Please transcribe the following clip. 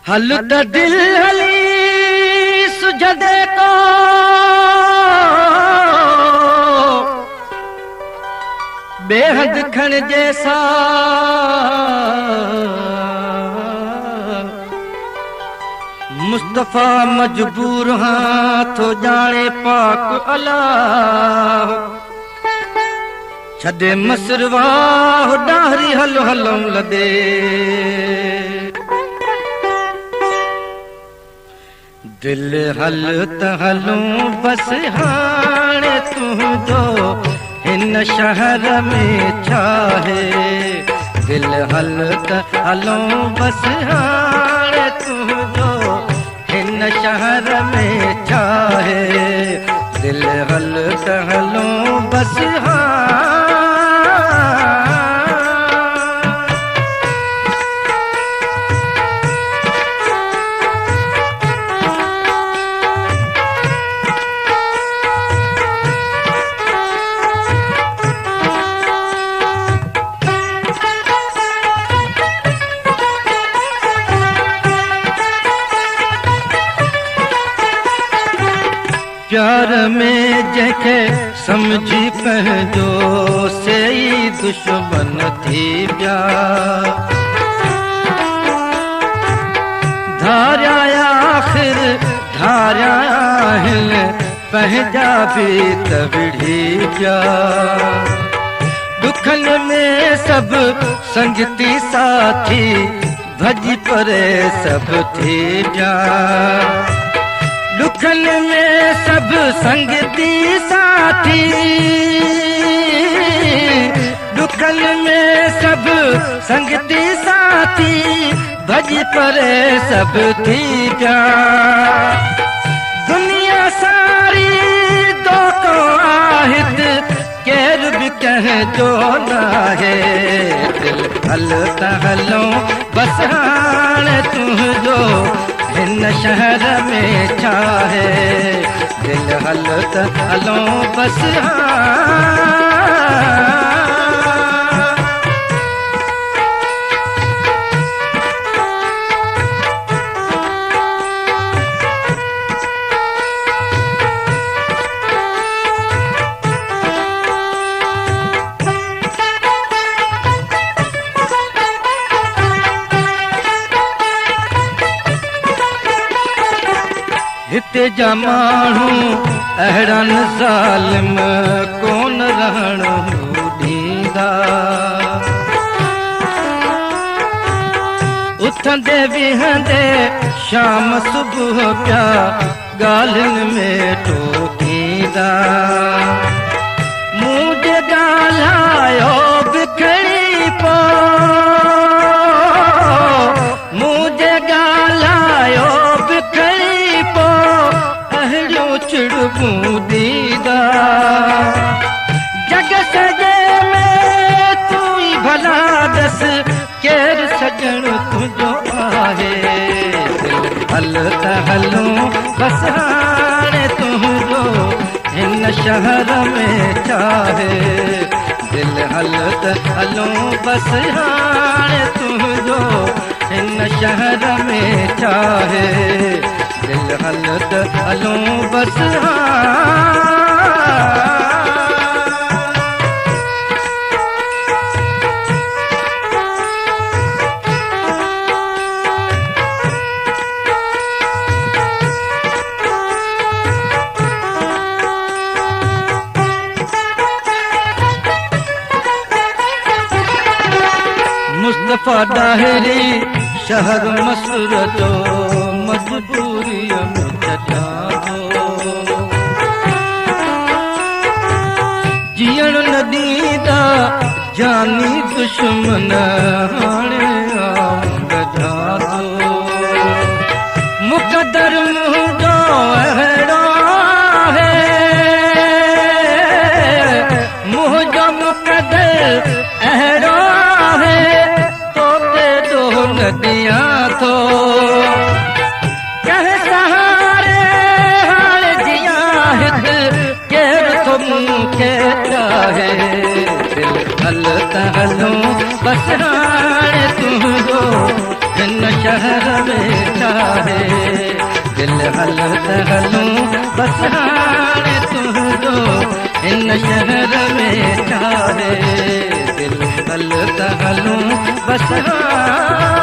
हल त दिल हली सुझदे को बेहद खण जैसा मुस्तफा मजबूर हाँ तो जाने पाक अल्लाह छदे मसरवा डाहरी हल हलम लदे दिल हल त हलूं बस हाणे तुझो हिन शहर में छा है दिल हल त हलूं बस हाणे तुझो हिन शहर में छा है दिल हल त हलूं बस प्यार में जैके समझी पंहिंजो से ही दुश्मन थी पिया धारिया आखिर धारिया आहिनि पंहिंजा बि त विढ़ी पिया दुखनि में सभु संगती साथी भॼी परे सभु थी पिया दुखन में सब संगती साथी दुखन में सब संगती साथी भज परे सब थी जा दुनिया सारी तो आहित केर भी कह जो ना है दिल हल त हलों बस हाणे तुझो हिन शहर में छा है दिल हल त हलों बस हिते जा माण्हू अहिड़न ज़ालिम कोन रहण ॾींदा उथंदे विहंदे शाम सुबुह पिया ॻाल्हियुनि में टोकींदा मूं जे ॻाल्हायो बिखड़ी पो मूं जे ॻाल्हायो बिखड़ी पो अहिड़ियूं चिड़बूं ॾींदा जग सॼे में तूं ई भला दस केरु सॼण तुंहिंजो आहे हल त हलूं बस हाणे तुंहिंजो हिन शहर में छा है दिल हल त हलूं बस हाणे तुंहिंजो हिन शहर में छा है दिल हल त हलूं बस मुस्तफा डाहिरी शहर मसूर जो मजबूरीअ में छॾियां थो जीअण न ॾींदा जानी दुश्मन हाणे गॾा थो मुक़दर मुंहिंजो अहिड़ो आहे मुंहिंजो मुक़दर अहिड़ो आहे दिया तो कह सहारे हाल जिया हित केर तो मुखे चाहे दिल हल त हलूं बस हाणे तुझो हिन शहर में हलूं बस हाणे तुंहिंजो इन शहर में छा आहे दिल हल त हलूं बस हाणे